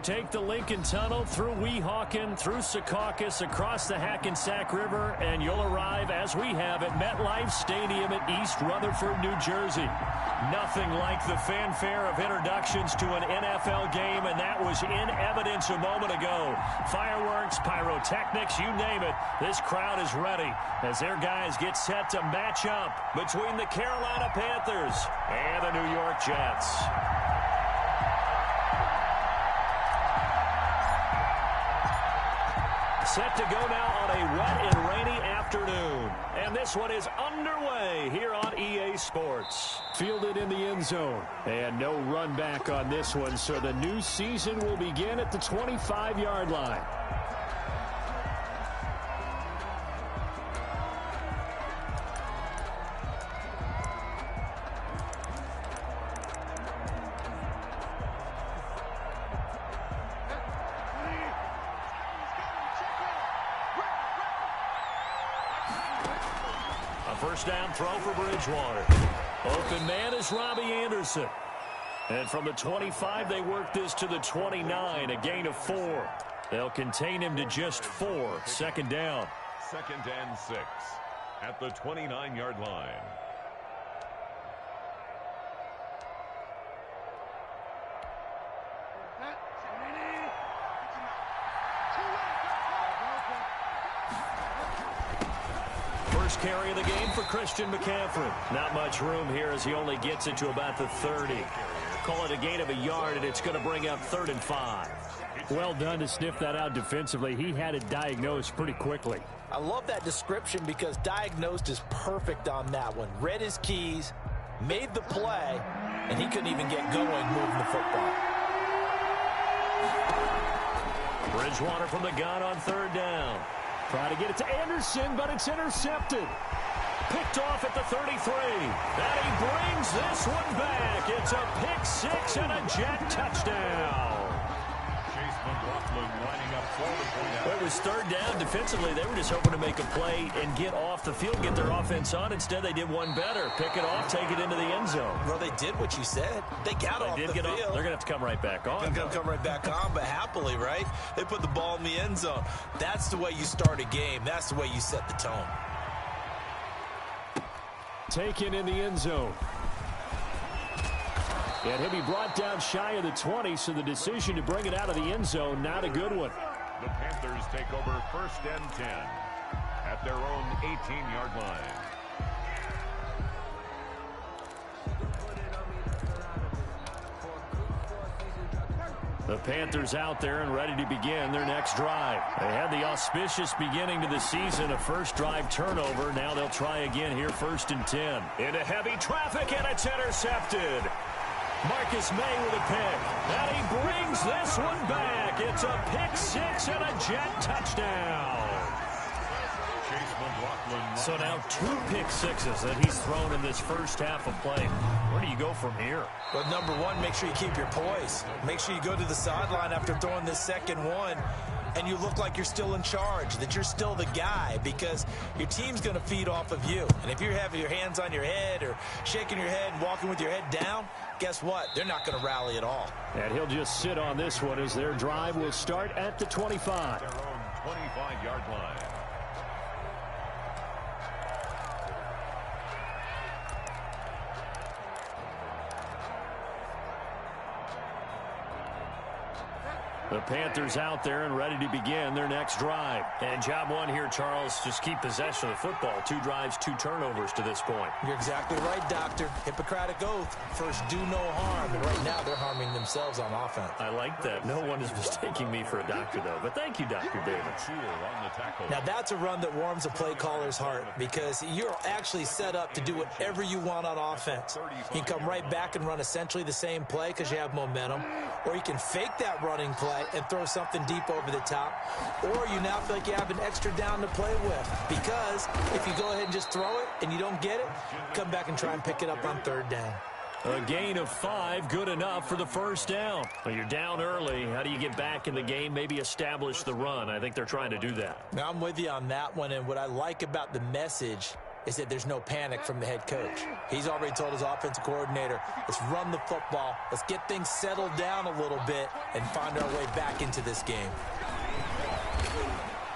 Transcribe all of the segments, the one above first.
Take the Lincoln Tunnel through Weehawken, through Secaucus, across the Hackensack River, and you'll arrive, as we have, at MetLife Stadium at East Rutherford, New Jersey. Nothing like the fanfare of introductions to an NFL game, and that was in evidence a moment ago. Fireworks, pyrotechnics, you name it. This crowd is ready as their guys get set to match up between the Carolina Panthers and the New York Jets. Set to go now on a wet and rainy afternoon. And this one is underway here on EA Sports. Fielded in the end zone. And no run back on this one, so the new season will begin at the 25-yard line. First down throw for Bridgewater. Open man is Robbie Anderson. And from the 25, they work this to the 29, a gain of 4. They'll contain him to just 4. Second down. 2nd and 6 at the 29-yard line. Carry of the game for Christian McCaffrey. Not much room here as he only gets it to about the 30. Call it a gain of a yard, and it's going to bring up 3rd and 5. Well done to sniff that out defensively. He had it diagnosed pretty quickly. I love that description because diagnosed is perfect on that one. Read his keys, made the play, and he couldn't even get going moving the football. Bridgewater from the gun on 3rd down. Try to get it to Anderson, but it's intercepted. Picked off at the 33. And he brings this one back. It's a pick 6 and a Jet touchdown. Well, it was 3rd down. Defensively, they were just hoping to make a play and get off the field, get their offense on. Instead, they did one better. Pick it off, take it into the end zone. Well, they did what you said. They got off the field. They're going to have to come right back on. They're going to come right back on, but happily, right? They put the ball in the end zone. That's the way you start a game. That's the way you set the tone. Taken in the end zone. And he'll be brought down shy of the 20, so the decision to bring it out of the end zone, not a good one. The Panthers take over 1st and 10 at their own 18-yard line. The Panthers out there and ready to begin their next drive. They had the auspicious beginning to the season, a first drive turnover. Now they'll try again here, 1st and 10. Into heavy traffic, and it's intercepted. Marcus May with a pick. And he brings this one back. It's a pick 6 and a Jet touchdown. So now 2 pick 6s that he's thrown in this first half of play. Where do you go from here? Well, number one, make sure you keep your poise. Make sure you go to the sideline after throwing this second one, and you look like you're still in charge, that you're still the guy, because your team's going to feed off of you. And if you're having your hands on your head or shaking your head and walking with your head down, guess what? They're not going to rally at all. And he'll just sit on this one as their drive will start at the 25. Their own 25-yard line. The Panthers out there and ready to begin their next drive. And job one here, Charles, just keep possession of the football. 2 drives, 2 turnovers to this point. You're exactly right, Doctor. Hippocratic oath. First, do no harm. And right now, they're harming themselves on offense. I like that. No one is mistaking me for a doctor, though. But thank you, Dr. David. Now, that's a run that warms a play caller's heart because you're actually set up to do whatever you want on offense. You can come right back and run essentially the same play because you have momentum. Or you can fake that running play and throw something deep over the top. Or you now feel like you have an extra down to play with. Because if you go ahead and just throw it and you don't get it, come back and try and pick it up on 3rd down. A gain of 5, good enough for the first down. Well, you're down early. How do you get back in the game? Maybe establish the run. I think they're trying to do that. Now, I'm with you on that one. And what I like about the message is that there's no panic from the head coach. He's already told his offensive coordinator, let's run the football, let's get things settled down a little bit and find our way back into this game.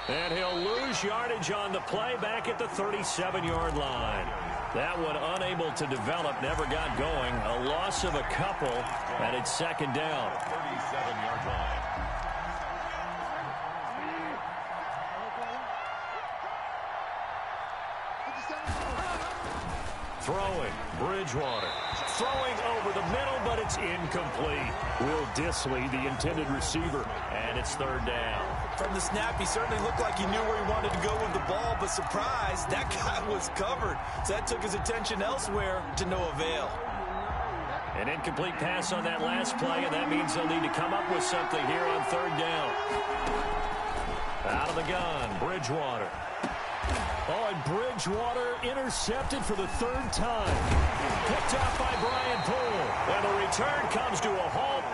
And he'll lose yardage on the play back at the 37-yard line. That one unable to develop, never got going. A loss of a couple, and it's second down. 37-yard line. Throwing, Bridgewater. Throwing over the middle, but it's incomplete. Will Dissly, the intended receiver, and it's third down. From the snap, he certainly looked like he knew where he wanted to go with the ball, but surprise, that guy was covered. So that took his attention elsewhere to no avail. An incomplete pass on that last play, and that means they'll need to come up with something here on third down. Out of the gun, Bridgewater. Oh, and Bridgewater intercepted for the third time. Picked up by Brian Poole. And the return comes to a halt.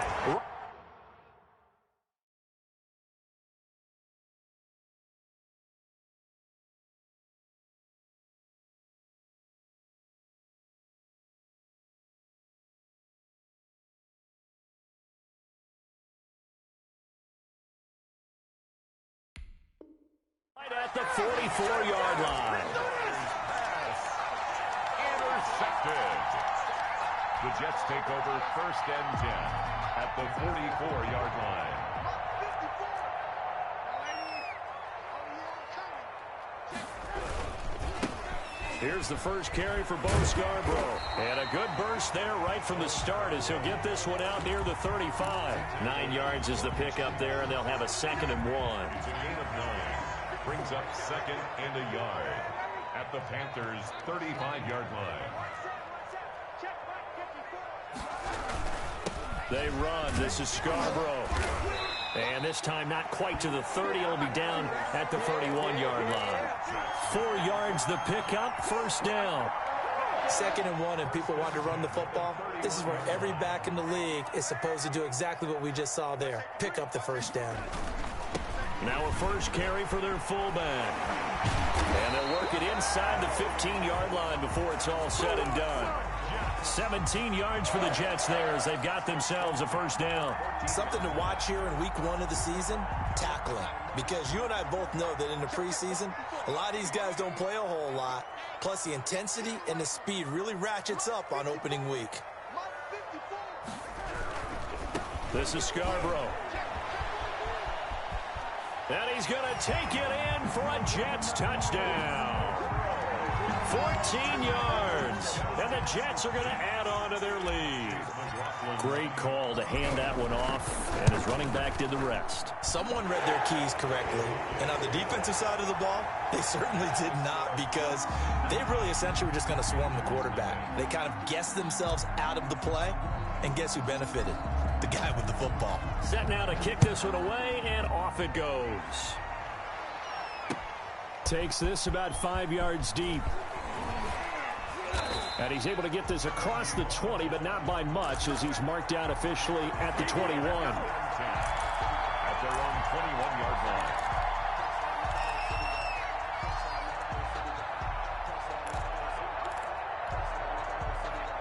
At the 44-yard line. Intercepted. The Jets take over first and 10 at the 44-yard line. Here's the first carry for Bo Scarborough. And a good burst there right from the start as he'll get this one out near the 35. 9 yards is the pickup there, and they'll have a 2nd and 1. It's a gain of 9. Brings up 2nd and a yard at the Panthers' 35-yard line. They run. This is Scarborough. And this time not quite to the 30. It'll be down at the 31-yard line. 4 yards the pickup. First down. 2nd and 1, and people want to run the football. This is where every back in the league is supposed to do exactly what we just saw there. Pick up the first down. Now a first carry for their fullback. And they'll work it inside the 15-yard line before it's all said and done. 17 yards for the Jets there as they've got themselves a first down. Something to watch here in week 1 of the season, tackling. Because you and I both know that in the preseason, a lot of these guys don't play a whole lot. Plus the intensity and the speed really ratchets up on opening week. This is Scarborough. And he's going to take it in for a Jets touchdown. 14 yards. And the Jets are going to add on to their lead. Great call to hand that one off, and his running back did the rest. Someone read their keys correctly. And on the defensive side of the ball, they certainly did not, because they really essentially were just going to swarm the quarterback. They kind of guessed themselves out of the play, and guess who benefited? The guy with the football. Set now to kick this one away, and off it goes. Takes this about 5 yards deep. And he's able to get this across the 20, but not by much, as he's marked down officially at the 21. At their own 21-yard line.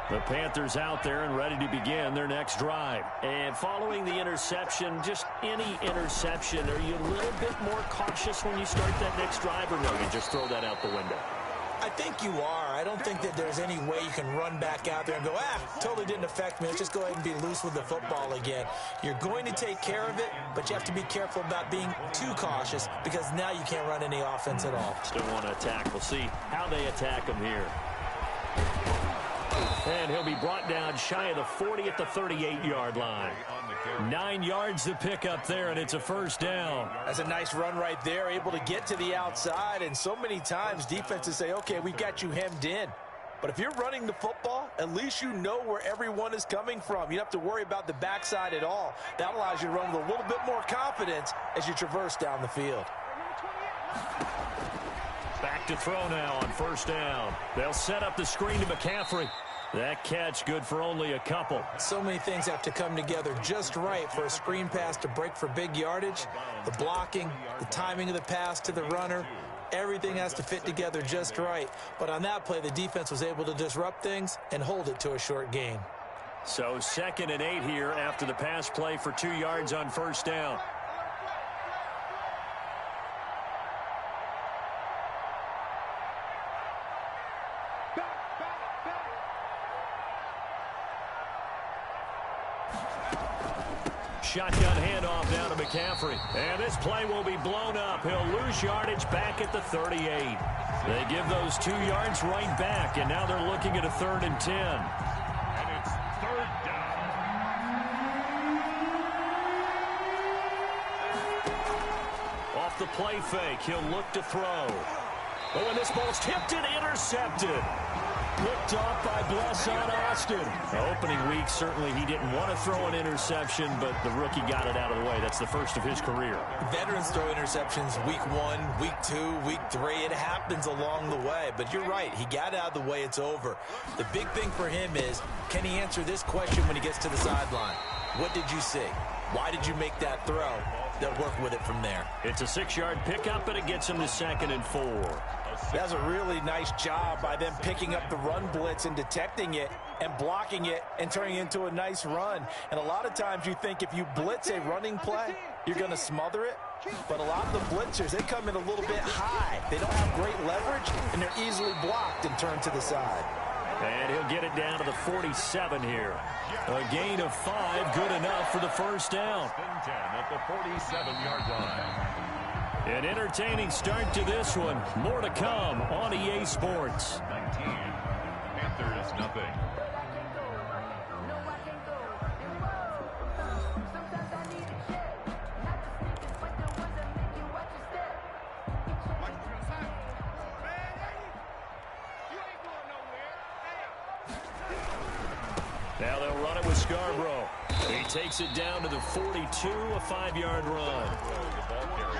The Panthers out there and ready to begin their next drive. And following the interception, just any interception, are you a little bit more cautious when you start that next drive, or no, you just throw that out the window? I think you are. I don't think that there's any way you can run back out there and go, totally didn't affect me. Let's just go ahead and be loose with the football again. You're going to take care of it, but you have to be careful about being too cautious, because now you can't run any offense at all. Still want to attack. We'll see how they attack him here. And he'll be brought down shy of the 40 at the 38-yard line. 9 yards to pick up there, and it's a first down. That's a nice run right there, able to get to the outside. And so many times defenses say, okay, we've got you hemmed in. But if you're running the football, at least you know where everyone is coming from. You don't have to worry about the backside at all. That allows you to run with a little bit more confidence as you traverse down the field. Back to throw now on first down. They'll set up the screen to McCaffrey. That catch good for only a couple. So many things have to come together just right for a screen pass to break for big yardage. The blocking, the timing of the pass to the runner, Everything has to fit together just right. But on that play, the defense was able to disrupt things and hold it to a short gain. So 2nd and 8 here after the pass play for 2 yards on first down. Shotgun handoff down to McCaffrey. And this play will be blown up. He'll lose yardage back at the 38. They give those 2 yards right back, and now they're looking at a 3rd and 10. And it's 3rd down. Off the play fake, he'll look to throw. Oh, and this ball's tipped and intercepted. Picked off by Blesson Austin. Opening week, certainly he didn't want to throw an interception, but the rookie got it out of the way. That's the first of his career. Veterans throw interceptions week 1, week 2, week 3. It happens along the way, but you're right. He got it out of the way. It's over. The big thing for him is, can he answer this question when he gets to the sideline? What did you see? Why did you make that throw? They'll work with it from there. It's a 6-yard pickup, and it gets him to 2nd and 4. That's a really nice job by them picking up the run blitz and detecting it and blocking it and turning it into a nice run. And a lot of times you think if you blitz a running play, you're going to smother it. But a lot of the blitzers, they come in a little bit high. They don't have great leverage, and they're easily blocked and turned to the side. And he'll get it down to the 47 here. A gain of 5, good enough for the first down. 10 at the 47-yard line. An entertaining start to this one. More to come on EA Sports. 19. Panthers nothing. Now they'll run it with Scarborough. He takes it down to the 42, a 5-yard run.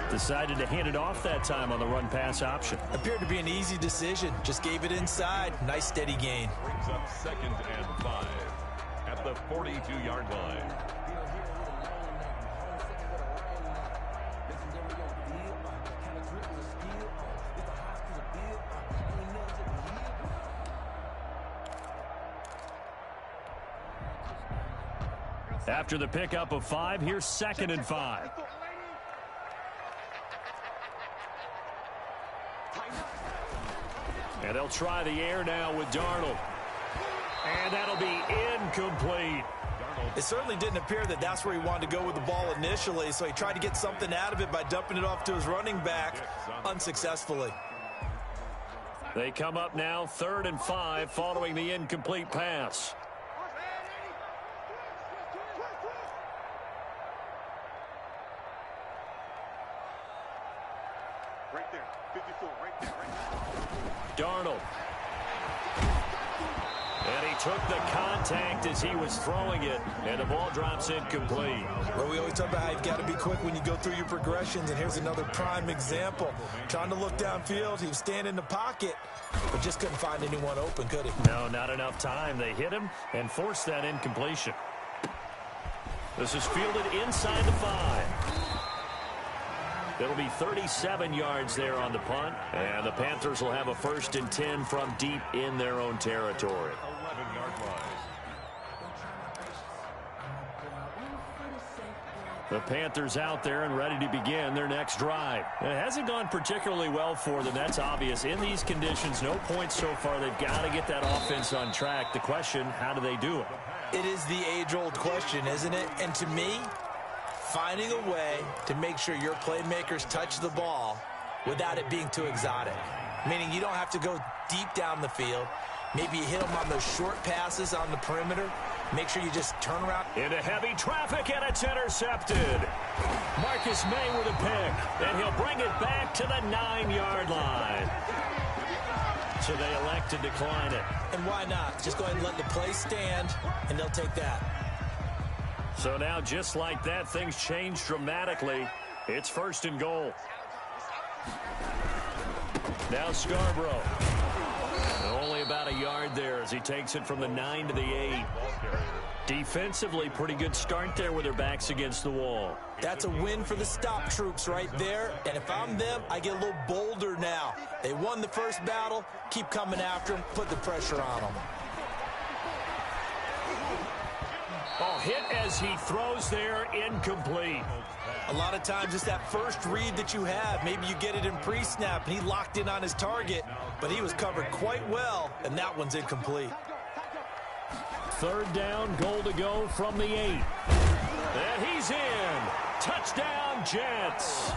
Decided to hand it off that time on the run-pass option. Appeared to be an easy decision. Just gave it inside. Nice steady gain. Brings up 2nd and 5 at the 42-yard line. After the pickup of 5, here's 2nd and 5. And they'll try the air now with Darnold. And that'll be incomplete. It certainly didn't appear that that's where he wanted to go with the ball initially, so he tried to get something out of it by dumping it off to his running back unsuccessfully. They come up now 3rd and 5 following the incomplete pass. Right there, 54, right there, right there. Darnold. And he took the contact as he was throwing it, and the ball drops incomplete. Well, we always talk about how you've got to be quick when you go through your progressions, and here's another prime example. Trying to look downfield, he was standing in the pocket, but just couldn't find anyone open, could he? No, not enough time. They hit him and forced that incompletion. This is fielded inside the 5. It'll be 37 yards there on the punt, and the Panthers will have a 1st and 10 from deep in their own territory. 11-yard line. The Panthers out there and ready to begin their next drive. It hasn't gone particularly well for them. That's obvious. In these conditions, no points so far. They've got to get that offense on track. The question, how do they do it? It is the age-old question, isn't it? And to me, finding a way to make sure your playmakers touch the ball without it being too exotic. Meaning you don't have to go deep down the field. Maybe you hit them on those short passes on the perimeter. Make sure you just turn around. Into heavy traffic, and it's intercepted. Marcus May with a pick, and he'll bring it back to the 9-yard line. So they elect to decline it. And why not? Just go ahead and let the play stand, and they'll take that. So now, just like that, things change dramatically. It's 1st and goal. Now Scarborough. Only about a yard there as he takes it from the 9 to the 8. Defensively, pretty good start there with their backs against the wall. That's a win for the stop troops right there. And if I'm them, I get a little bolder now. They won the first battle. Keep coming after them. Put the pressure on them. Oh, hit as he throws there, incomplete. A lot of times it's that first read that you have. Maybe you get it in pre-snap, and he locked in on his target, but he was covered quite well, and that one's incomplete. Third down, goal to go from the 8. And he's in. Touchdown, Jets.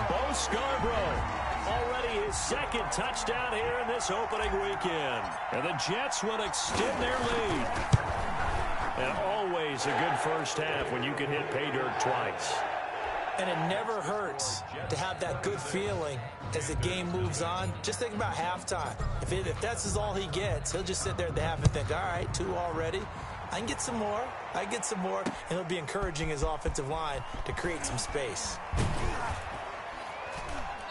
Bo Scarborough, already his second touchdown here in this opening weekend. And the Jets will extend their lead. And always a good first half when you can hit pay dirt twice. And it never hurts to have that good feeling as the game moves on. Just think about halftime. If that's all he gets, he'll just sit there at the half and think, all right, 2 already. I can get some more. I get some more. And he'll be encouraging his offensive line to create some space.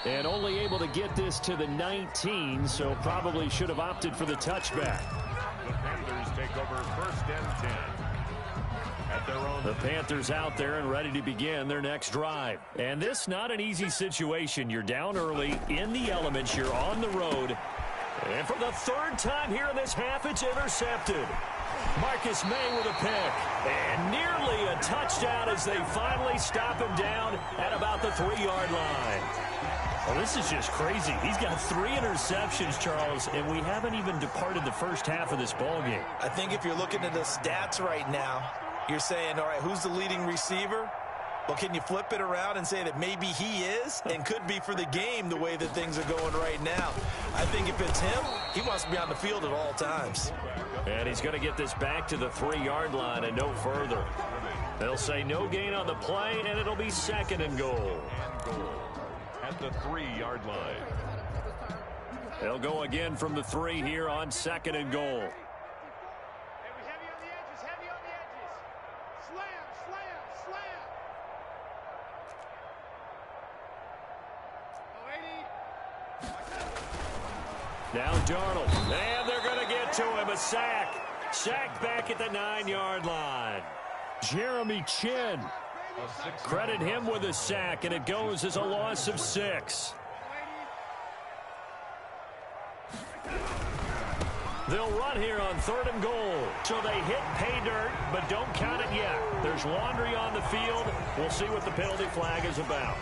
And only able to get this to the 19, so probably should have opted for the touchback. The Panthers take over first and 10. At their own. The Panthers out there and ready to begin their next drive. And this not an easy situation. You're down early, in the elements, you're on the road. And for the third time here in this half, it's intercepted. Marcus May with a pick. And nearly a touchdown as they finally stop him down at about the 3-yard line. Well, this is just crazy. He's got 3 interceptions, Charles, and we haven't even departed the first half of this ballgame. I think if you're looking at the stats right now, you're saying, all right, who's the leading receiver? Well, can you flip it around and say that maybe he is and could be for the game the way that things are going right now? I think if it's him, he wants to be on the field at all times. And he's going to get this back to the 3-yard line and no further. They'll say no gain on the play, and it'll be second and goal. At the 3-yard line. They'll go again from the 3 here on second and goal. Now Darnold, and they're going to get to him, a sack. Sacked back at the 9-yard line. Jeremy Chin, credit him with a sack, and it goes as a loss of 6. They'll run here on 3rd and goal. So they hit pay dirt, but don't count it yet. There's laundry on the field. We'll see what the penalty flag is about.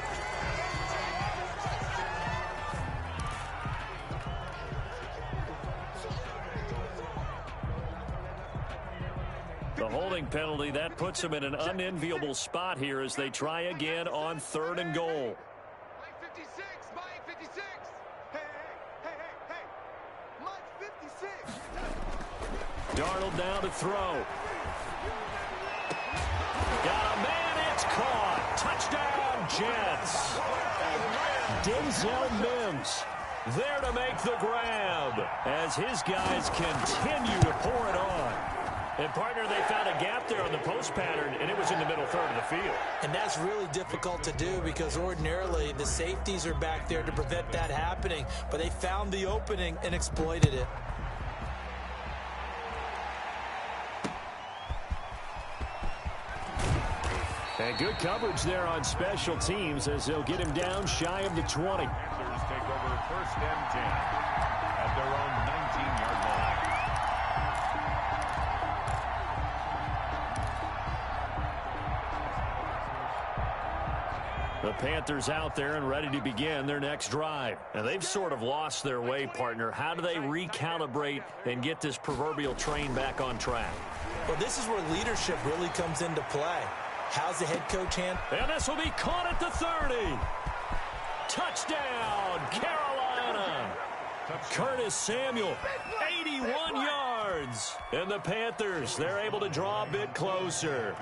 The holding penalty, that puts them in an unenviable spot here as they try again on 3rd and goal. Mike 56, Mike 56. Hey. Mike 56. Darnold now to throw. Got a man, it's caught. Touchdown, Jets. Denzel Mims there to make the grab as his guys continue to pour it on. And, partner, they found a gap there on the post pattern, and it was in the middle third of the field. And that's really difficult to do because ordinarily the safeties are back there to prevent that happening. But they found the opening and exploited it. And good coverage there on special teams as they'll get him down shy of the 20. Panthers take over first and 10 at their own 19-yard line. The Panthers out there and ready to begin their next drive. And they've sort of lost their way, partner. How do they recalibrate and get this proverbial train back on track? Well, this is where leadership really comes into play. How's the head coach hand? And this will be caught at the 30. Touchdown, Carolina. Curtis Samuel, 81 yards. And the Panthers, they're able to draw a bit closer.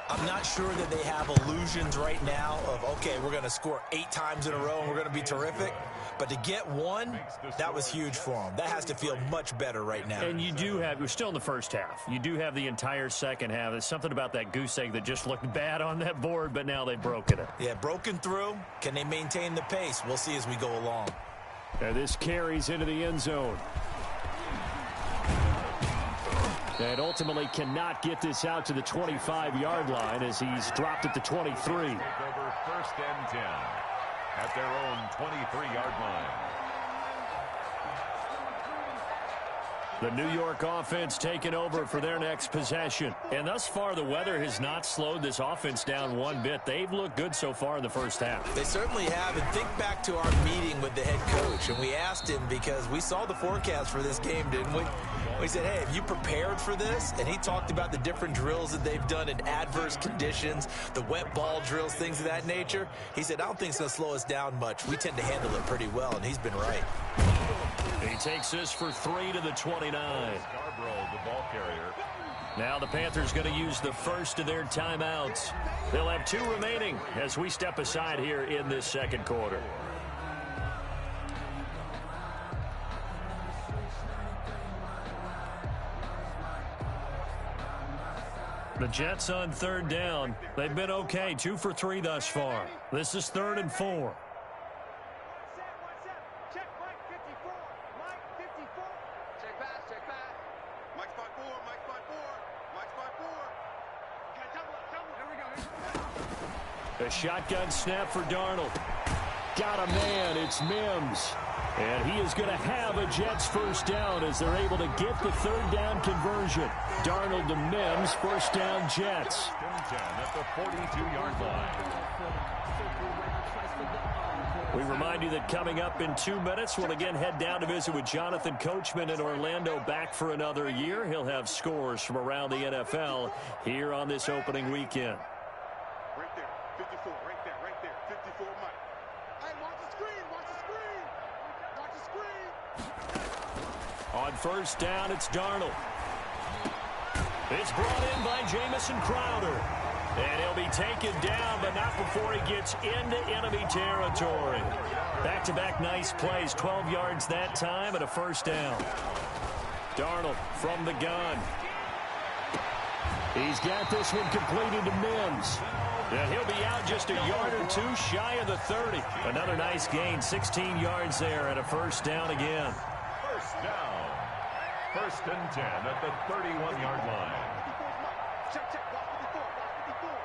I'm not sure that they have illusions right now of, okay, we're going to score 8 times in a row and we're going to be terrific. But to get one, that was huge for them. That has to feel much better right now. And you do have, we're still in the first half. You do have the entire second half. There's something about that goose egg that just looked bad on that board, but now they've broken it. Yeah, broken through. Can they maintain the pace? We'll see as we go along. And this carries into the end zone. And ultimately cannot get this out to the 25-yard line as he's dropped at the 23. Take over first and 10 at their own 23-yard line. The New York offense taking over for their next possession. And thus far, the weather has not slowed this offense down one bit. They've looked good so far in the first half. They certainly have. And think back to our meeting with the head coach. And we asked him because we saw the forecast for this game, didn't we? We said, hey, have you prepared for this? And he talked about the different drills that they've done in adverse conditions, the wet ball drills, things of that nature. He said, I don't think it's going to slow us down much. We tend to handle it pretty well, and he's been right. He takes this for 3 to the 29. Scarborough, the ball carrier. Now the Panthers going to use the first of their timeouts. They'll have 2 remaining as we step aside here in this second quarter. The Jets on third down. They've been okay, 2 for 3 thus far. This is 3rd and 4. Check Mike 54. Mike 54. Check back, check back. Mike's 5-4, Mike's 5-4. Mike's 5-4. Okay, double. Here we go. A shotgun snap for Darnold. Got a man, it's Mims. And he is going to have a Jets first down as they're able to get the third down conversion. Darnold to Mims, first down Jets. At the 42-yard line. We remind you that coming up in 2 minutes, we'll again head down to visit with Jonathan Coachman in Orlando, back for another year. He'll have scores from around the NFL here on this opening weekend. Right there, 54, right there, 54, Mike. Hey, watch the screen, watch the screen. Watch the screen. On first down, it's Darnold. It's brought in by Jamison Crowder. And he'll be taken down, but not before he gets into enemy territory. Back-to-back nice plays, 12 yards that time and a first down. Darnold from the gun. He's got this one completed to Mims. And he'll be out just a yard or 2 shy of the 30. Another nice gain, 16 yards there and a first down again. First down. First and 10 at the 31-yard line. Check, watch 54.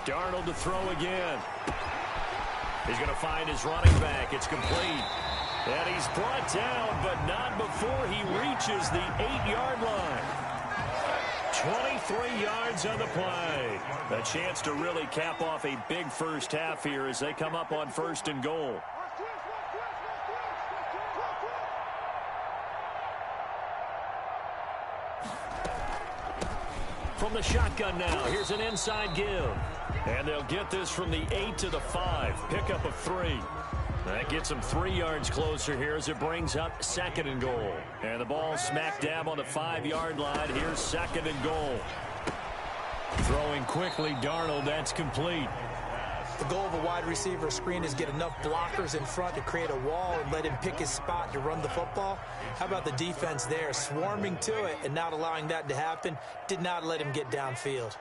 Darnold to throw again. He's going to find his running back. It's complete. And he's brought down, but not before he reaches the 8-yard line. 23 yards on the play. A chance to really cap off a big first half here as they come up on first and goal. From the shotgun now, here's an inside give. And they'll get this from the 8 to the 5. Pickup of 3. That gets them 3 yards closer here as it brings up second and goal. And the ball smack dab on the 5-yard line. Here's second and goal. Throwing quickly, Darnold, that's complete. The goal of a wide receiver screen is get enough blockers in front to create a wall and let him pick his spot to run the football. How about the defense there, swarming to it and not allowing that to happen? Did not let him get downfield.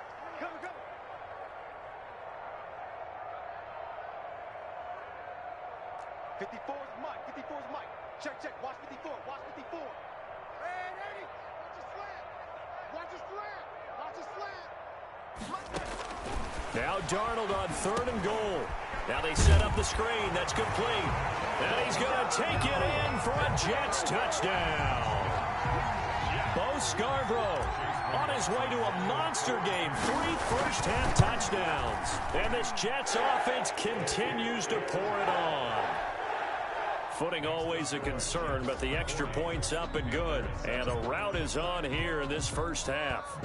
54 is Mike. 54 is Mike. Check. Watch 54. Watch 54. Hey, ready? Watch his slant. Watch his slant. Now Darnold on third and goal. Now they set up the screen. That's complete. And he's going to take it in for a Jets touchdown. Bo Scarborough on his way to a monster game. 3 first-half touchdowns. And this Jets offense continues to pour it on. Footing always a concern, but the extra point's up and good. And the route is on here in this first half.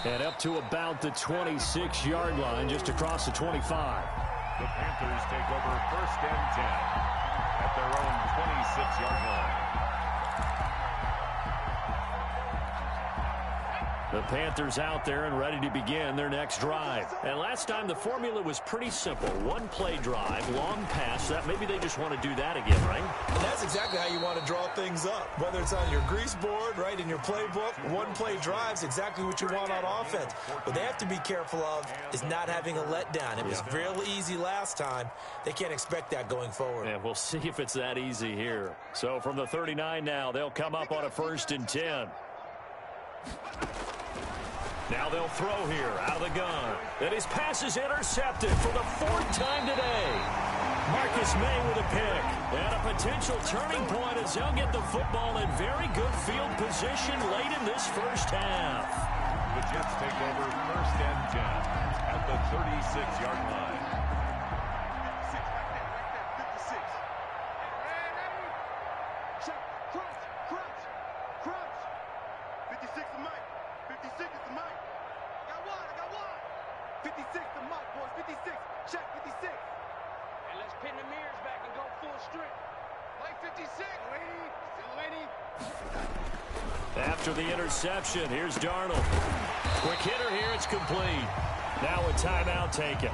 And up to about the 26-yard line, just across the 25. The Panthers take over first and 10 at their own 26-yard line. The Panthers out there and ready to begin their next drive. And last time the formula was pretty simple. One play drive, long pass. That maybe they just want to do that again, right? And that's exactly how you want to draw things up. Whether it's on your grease board, right, in your playbook, one play drive's exactly what you want on offense. What they have to be careful of is not having a letdown. It was real easy last time. They can't expect that going forward. And we'll see if it's that easy here. So from the 39 now, they'll come up on a 1st and 10. Now they'll throw here out of the gun. And his pass is intercepted for the 4th time today. Marcus May with a pick. And a potential turning point as they'll get the football in very good field position late in this first half. The Jets take over 1st and 10 at the 36-yard line. 56. Check. Crunch. 56 to Mike. 56 is to Mike. I got one. 56 to Mike, boys. 56. Check 56. And let's pin the mirrors back and go full strength. Mike 56. Lady. After the interception, here's Darnold. Quick hitter here, it's complete. Now a timeout taken.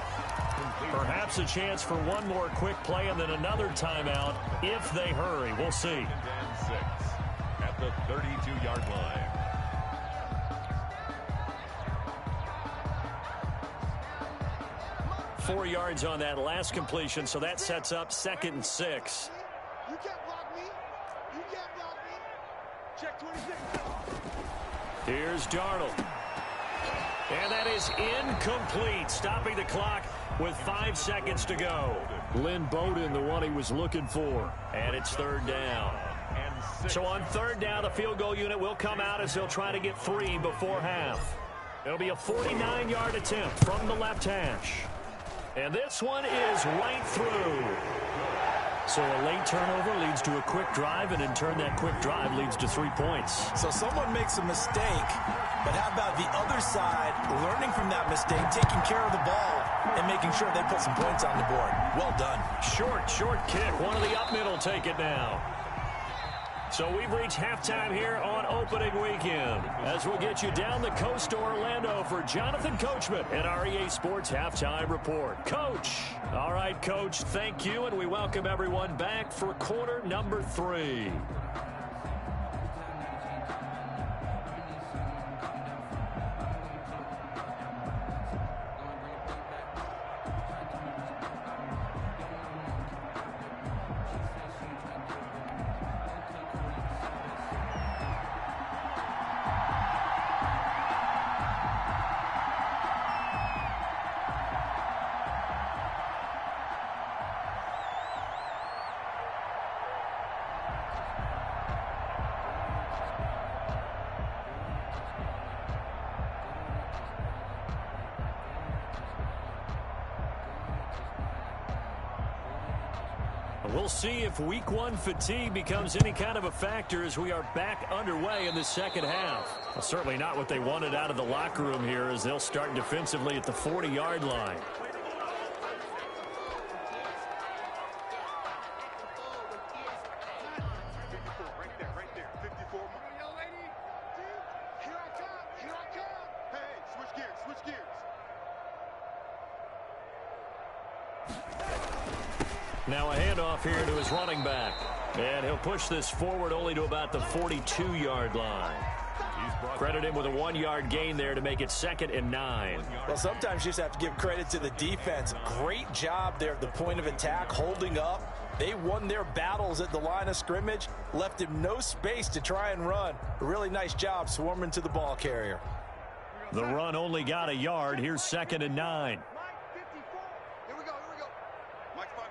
Perhaps a chance for one more quick play and then another timeout if they hurry. We'll see. 2nd and 6 at the 32-yard line. Four yards on that last completion, so that sets up 2nd and 6. You can't block me. Check 26. Here's Darnold. And that is incomplete, stopping the clock with 5 seconds to go. Lynn Bowden, the one he was looking for. And it's 3rd down. So on 3rd down, the field goal unit will come out as they'll try to get 3 before half. It'll be a 49-yard attempt from the left hash. And this one is right through. So a late turnover leads to a quick drive, and in turn that quick drive leads to 3 points. So someone makes a mistake, but how about the other side learning from that mistake, taking care of the ball, and making sure they put some points on the board? Well done. Short kick. One of the up middle take it now. So we've reached halftime here on opening weekend as we'll get you down the coast to Orlando for Jonathan Coachman at our EA Sports Halftime Report. Coach. All right, Coach, thank you, and we welcome everyone back for quarter number 3. We'll see if week 1 fatigue becomes any kind of a factor as we are back underway in the second half. Well, certainly not what they wanted out of the locker room here as they'll start defensively at the 40-yard line. Right there. 54. Here I come. Hey, switch gears. Now a handoff here to his running back. And he'll push this forward only to about the 42-yard line. Credit him with a 1-yard gain there to make it 2nd and 9. Well, sometimes you just have to give credit to the defense. Great job there at the point of attack, holding up. They won their battles at the line of scrimmage, left him no space to try and run. A really nice job swarming to the ball carrier. The run only got a yard. Here's 2nd and 9. Here we go. Mike 5-4.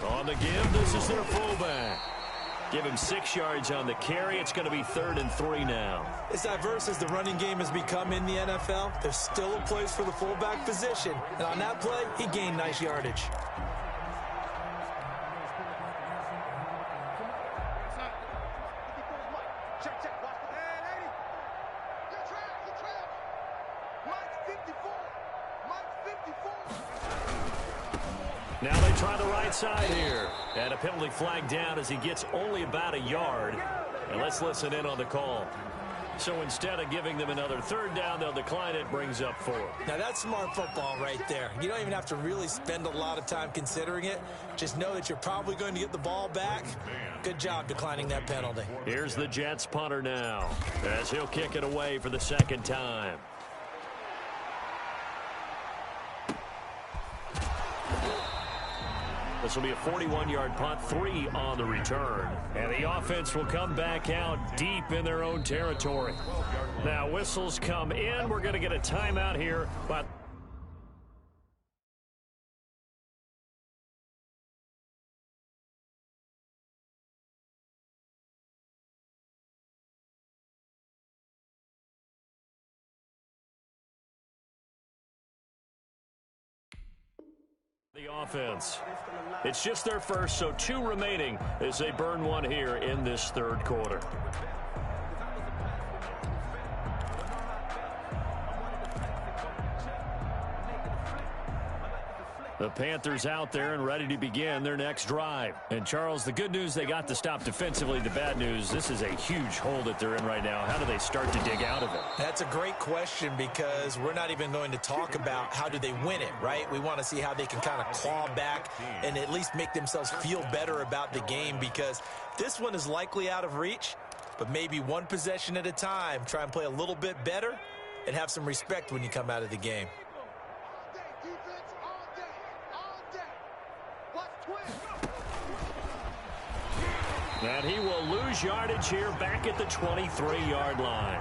On the give, this is their fullback. Give him 6 yards on the carry. It's going to be 3rd and 3 now. As diverse as the running game has become in the NFL, there's still a place for the fullback position. And on that play, he gained nice yardage. Now they try the right side here. And a penalty flag down as he gets only about a yard. And let's listen in on the call. So instead of giving them another third down, they'll decline it, brings up 4. Now, that's smart football right there. You don't even have to really spend a lot of time considering it. Just know that you're probably going to get the ball back. Good job declining that penalty. Here's the Jets punter now, as he'll kick it away for the second time. This will be a 41-yard punt, 3 on the return. And the offense will come back out deep in their own territory. Now, whistles come in. We're going to get a timeout here, but the offense. It's just their first, so 2 remaining as they burn 1 here in this third quarter. The Panthers out there and ready to begin their next drive. And, Charles, the good news, they got the stop defensively. The bad news, this is a huge hole that they're in right now. How do they start to dig out of it? That's a great question because we're not even going to talk about how do they win it, right? We want to see how they can kind of claw back and at least make themselves feel better about the game because this one is likely out of reach, but maybe one possession at a time. Try and play a little bit better and have some respect when you come out of the game. And he will lose yardage here back at the 23-yard line.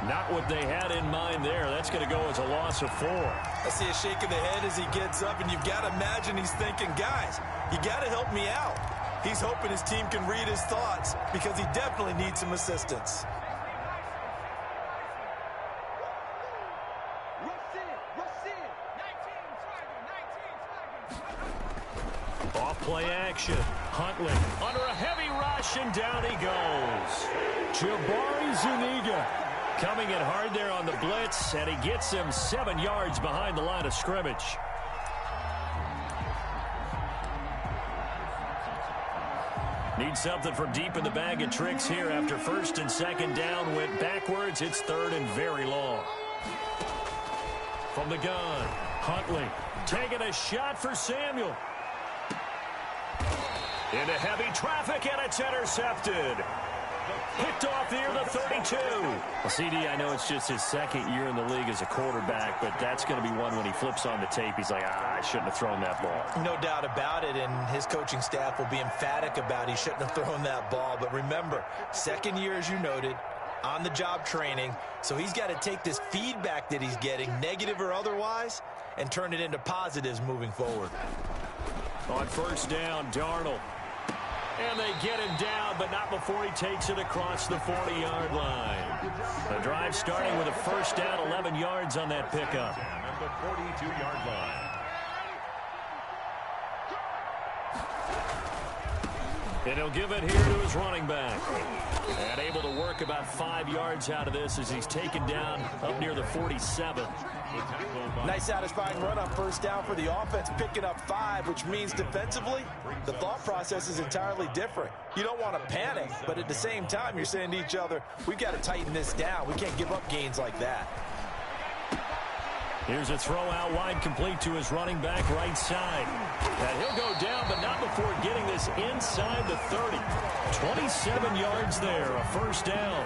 Not what they had in mind there. That's going to go as a loss of 4. I see a shake of the head as he gets up, and you've got to imagine he's thinking, guys, you got to help me out. He's hoping his team can read his thoughts because he definitely needs some assistance. Off-play action. Huntley under a heavy rush, and down he goes. Jabari Zuniga coming in hard there on the blitz, and he gets him 7 yards behind the line of scrimmage. Need something from deep in the bag of tricks here after first and second down went backwards. It's third and very long. From the gun, Huntley taking a shot for Samuel. Into heavy traffic, and it's intercepted. Picked off near the 32. Well, CD, I know it's just his second year in the league as a quarterback, but that's going to be one when he flips on the tape. He's like, I shouldn't have thrown that ball. No doubt about it, and his coaching staff will be emphatic about he shouldn't have thrown that ball. But remember, second year, as you noted, on-the-job training, so he's got to take this feedback that he's getting, negative or otherwise, and turn it into positives moving forward. On first down, Darnold. And they get him down, but not before he takes it across the 40-yard line. The drive starting with a first down, 11 yards on that pickup. And the 42-yard line. And he'll give it here to his running back. And able to work about 5 yards out of this as he's taken down up near the 47. Nice satisfying run on first down for the offense, picking up 5, which means defensively, the thought process is entirely different. You don't want to panic, but at the same time, you're saying to each other, we've got to tighten this down. We can't give up gains like that. Here's a throw out wide, complete to his running back right side. And he'll go down, but not before getting this inside the 30. 27 yards there, a first down.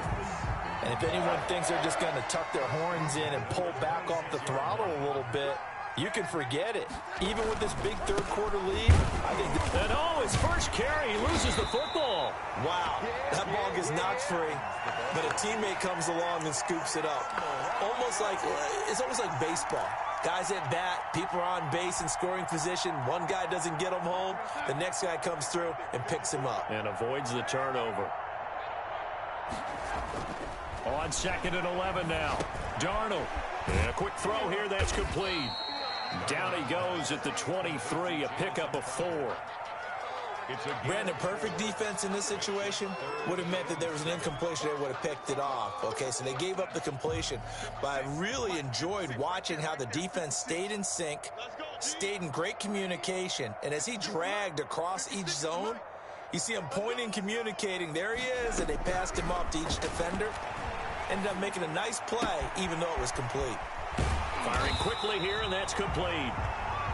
And if anyone thinks they're just going to tuck their horns in and pull back off the throttle a little bit, you can forget it. Even with this big third quarter lead, I think... And his first carry, he loses the football. Wow, that ball gets knocked free, but a teammate comes along and scoops it up. It's almost like baseball. Guys at bat, people are on base in scoring position. One guy doesn't get him home. The next guy comes through and picks him up. And avoids the turnover. On second and 11 now. Darnold. And a quick throw here, that's complete. Down he goes at the 23, a pickup of 4. Brandon, perfect defense in this situation would have meant that there was an incompletion. They would have picked it off. Okay, so they gave up the completion. But I really enjoyed watching how the defense stayed in sync, stayed in great communication, and as he dragged across each zone, You see him pointing, communicating. There he is, and they passed him off to each defender. Ended up making a nice play, even though it was complete. Firing quickly here, and that's complete.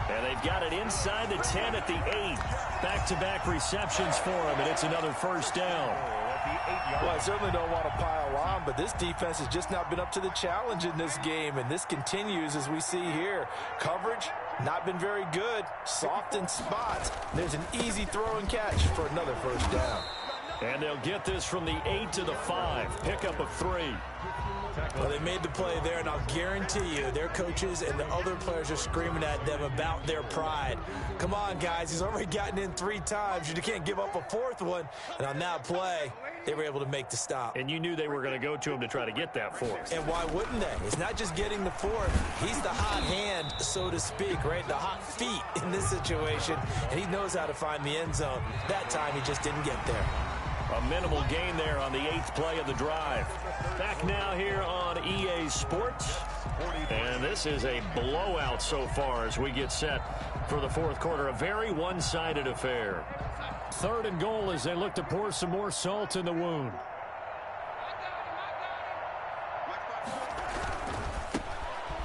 And they've got it inside the 10 at the 8. Back-to-back receptions for him, and it's another first down. Well, I certainly don't want to pile on, but this defense has just not been up to the challenge in this game, and this continues as we see here. Coverage, not been very good. Soft in spots. There's an easy throw and catch for another first down. And they'll get this from the 8 to the 5. Pickup of 3. Well, they made the play there, and I'll guarantee you their coaches and the other players are screaming at them about their pride. Come on, guys. He's already gotten in 3 times. You can't give up a 4th one. And on that play, they were able to make the stop. And you knew they were going to go to him to try to get that 4th. And why wouldn't they? It's not just getting the 4th. He's the hot hand, so to speak, right? The hot feet in this situation. And he knows how to find the end zone. That time, he just didn't get there. A minimal gain there on the 8th play of the drive. Back now here on EA Sports. And this is a blowout so far as we get set for the 4th quarter. A very one-sided affair. 3rd and goal as they look to pour some more salt in the wound.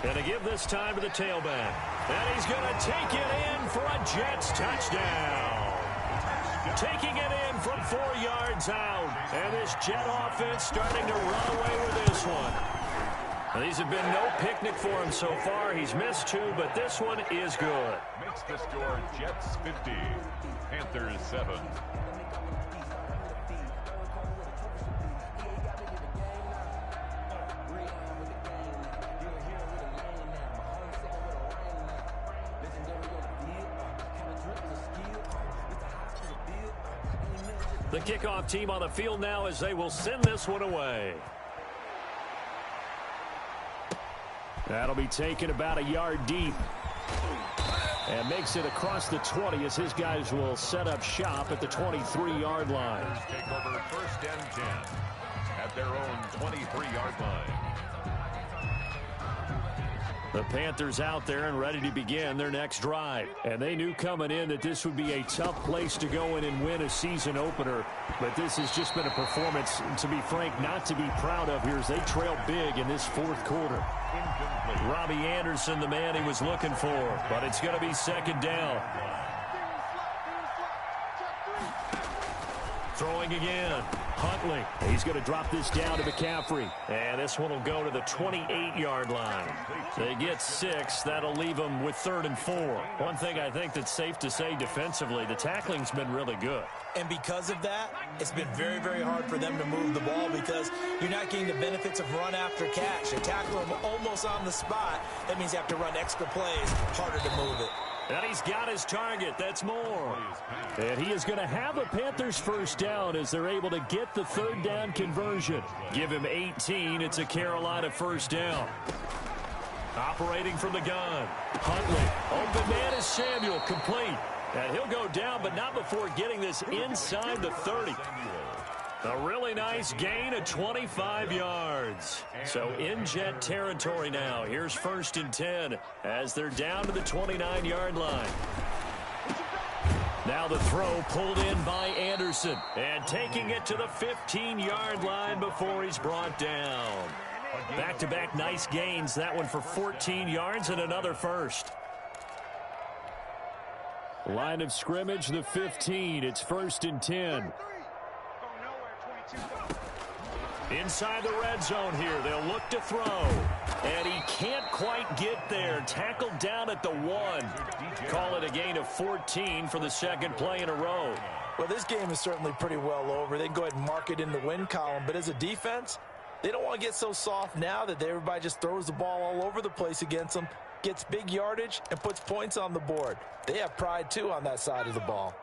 And to give this time to the tailback. And he's going to take it in for a Jets touchdown. Taking it in from 4 yards out. And this Jet offense starting to run away with this one. Now, these have been no picnic for him so far. He's missed 2, but this one is good. Makes the score Jets 50, Panthers 7. The kickoff team on the field now as they will send this one away. That'll be taken about a yard deep. And makes it across the 20 as his guys will set up shop at the 23-yard line. Take over 1st and 10 at their own 23-yard line. The Panthers out there and ready to begin their next drive. And they knew coming in that this would be a tough place to go in and win a season opener. But this has just been a performance, to be frank, not to be proud of here as they trail big in this 4th quarter. Robbie Anderson, the man he was looking for. But it's going to be 2nd down. Throwing again. Huntley. He's going to drop this down to McCaffrey. And this one will go to the 28-yard line. They get 6. That'll leave them with 3rd and 4. One thing I think that's safe to say defensively, the tackling's been really good. And because of that, it's been very, very hard for them to move the ball because you're not getting the benefits of run after catch. You tackle them almost on the spot. That means you have to run extra plays, harder to move it. And he's got his target. That's more. And he is going to have a Panthers first down as they're able to get the 3rd down conversion. Give him 18. It's a Carolina first down. Operating from the gun. Huntley. Open man is Samuel. Complete. And he'll go down, but not before getting this inside the 30. A really nice gain of 25 yards. So in Jet territory now. Here's 1st and 10 as they're down to the 29-yard line. Now the throw pulled in by Anderson. And taking it to the 15-yard line before he's brought down. Back-to-back nice gains. That one for 14 yards and another first. Line of scrimmage, the 15. It's 1st and 10. Inside the red zone here. They'll look to throw. And he can't quite get there. Tackled down at the 1. Call it a gain of 14 for the 2nd play in a row. Well, this game is certainly pretty well over. They can go ahead and mark it in the win column. But as a defense, they don't want to get so soft now that everybody just throws the ball all over the place against them, gets big yardage, and puts points on the board. They have pride, too, on that side of the ball.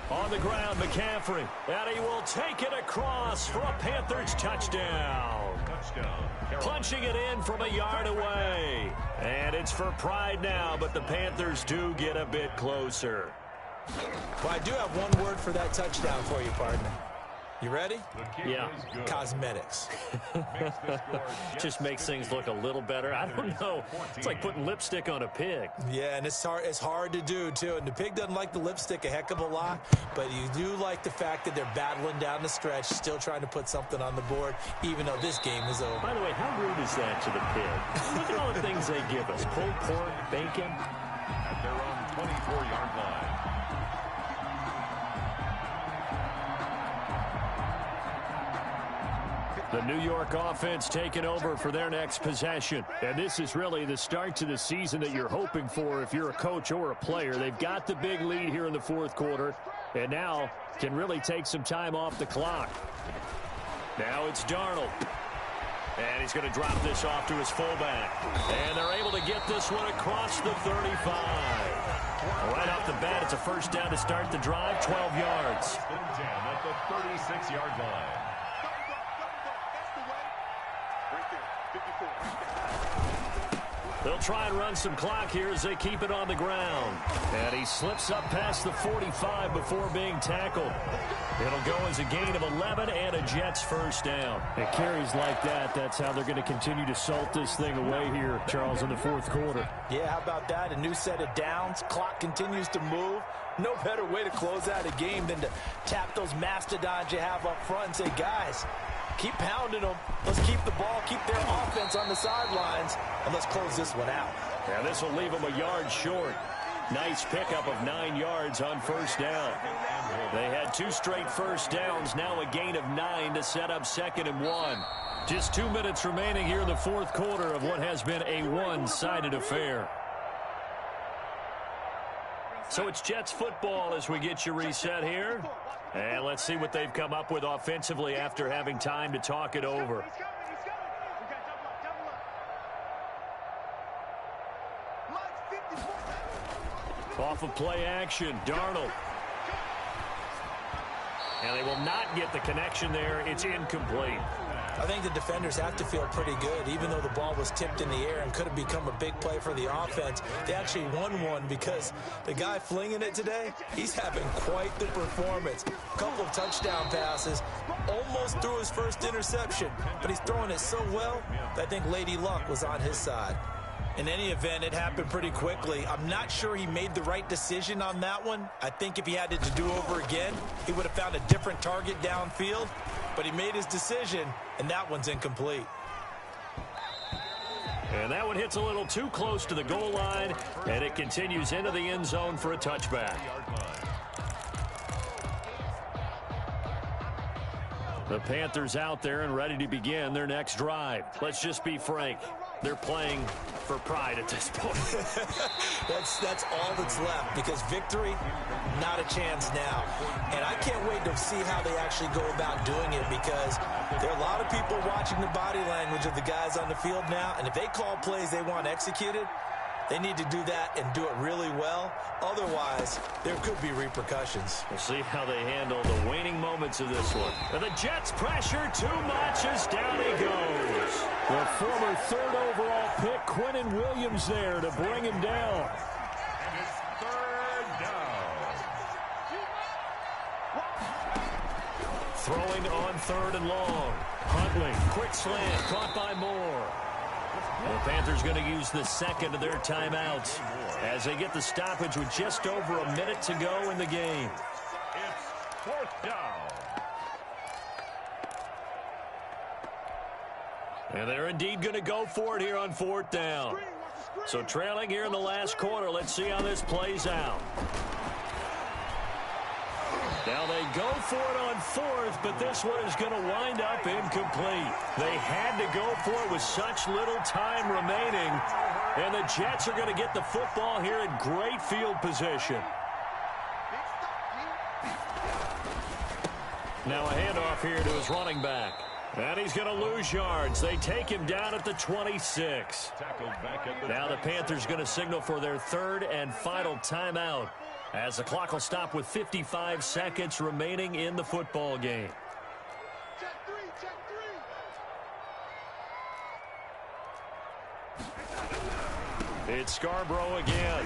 On the ground, McCaffrey. And he will take it across for a Panthers touchdown. Punching it in from a yard away. And it's for pride now, but the Panthers do get a bit closer. Well, I do have one word for that touchdown for you, partner. You ready? Yeah. Cosmetics. Just makes things look a little better. I don't know. It's like putting lipstick on a pig. Yeah, and it's hard to do, too. And the pig doesn't like the lipstick a heck of a lot, but you do like the fact that they're battling down the stretch, still trying to put something on the board, even though this game is over. By the way, how rude is that to the pig? Look at all the things they give us. Pulled pork, bacon. At their own 24-yard line. The New York offense taking over for their next possession. And this is really the start to the season that you're hoping for if you're a coach or a player. They've got the big lead here in the fourth quarter, and now can really take some time off the clock. Now it's Darnold. And he's going to drop this off to his fullback. And they're able to get this one across the 35. Right off the bat, it's a first down to start the drive, 12 yards. At the 36-yard line. They'll try and run some clock here as they keep it on the ground. And he slips up past the 45 before being tackled. It'll go as a gain of 11 and a Jets first down. And carries like that, that's how they're going to continue to salt this thing away here, Charles, in the fourth quarter. Yeah, how about that? A new set of downs. Clock continues to move. No better way to close out a game than to tap those mastodons you have up front and say, guys, keep pounding them. Let's keep the ball, keep their offense on the sidelines, and let's close this one out. Yeah, this will leave them a yard short. Nice pickup of 9 yards on first down. They had 2 straight first downs, now a gain of 9 to set up 2nd and 1. Just 2 minutes remaining here in the fourth quarter of what has been a one-sided affair. So it's Jets football as we get you reset here. And let's see what they've come up with offensively after having time to talk it over. Off of play action, Darnold. And they will not get the connection there. It's incomplete. I think the defenders have to feel pretty good. Even though the ball was tipped in the air and could have become a big play for the offense, they actually won one because the guy flinging it today, he's having quite the performance. A couple of touchdown passes, almost threw his first interception, but he's throwing it so well that I think Lady Luck was on his side. In any event, it happened pretty quickly. I'm not sure he made the right decision on that one. I think if he had it to do over again, he would have found a different target downfield. But he made his decision, and that one's incomplete. And that one hits a little too close to the goal line, and it continues into the end zone for a touchback. The Panthers out there and ready to begin their next drive. Let's just be frank. They're playing for pride at this point. That's all that's left, because victory, not a chance now. And I can't wait to see how they actually go about doing it, because there are a lot of people watching the body language of the guys on the field now, and if they call plays they want executed, they need to do that and do it really well. Otherwise, there could be repercussions. We'll see how they handle the waning moments of this one. And the Jets pressure too much as down he goes. The former 3rd overall pick, Quinnen Williams, there to bring him down. And it's 3rd down. Throwing on 3rd and long. Huntley, quick slant, caught by Moore. The Panthers going to use the second of their timeouts as they get the stoppage with just over a minute to go in the game. It's 4th down. And they're indeed going to go for it here on 4th down. So trailing here in the last quarter, let's see how this plays out. Now they go for it on 4th, but this one is going to wind up incomplete. They had to go for it with such little time remaining. And the Jets are going to get the football here in great field position. Now a handoff here to his running back. And he's going to lose yards. They take him down at the 26. Now the Panthers going to signal for their 3rd and final timeout, as the clock will stop with 55 seconds remaining in the football game. It's Scarborough again.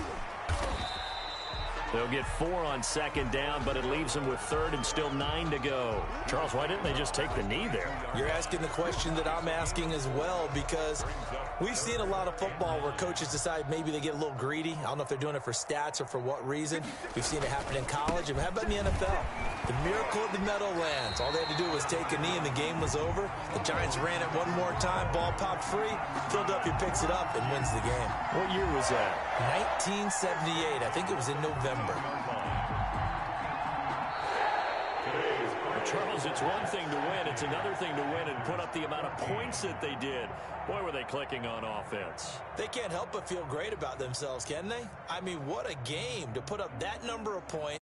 They'll get 4 on second down, but it leaves them with third and still 9 to go. Charles, why didn't they just take the knee there? You're asking the question that I'm asking as well, because we've seen a lot of football where coaches decide maybe they get a little greedy. I don't know if they're doing it for stats or for what reason. We've seen it happen in college. And how about in the NFL? The miracle of the Meadowlands. All they had to do was take a knee and the game was over. The Giants ran it one more time. Ball popped free. Philadelphia picks it up and wins the game. What year was that? 1978. I think it was in November. Charles, it's one thing to win. It's another thing to win and put up the amount of points that they did. Boy, were they clicking on offense. They can't help but feel great about themselves, can they? I mean, what a game to put up that number of points.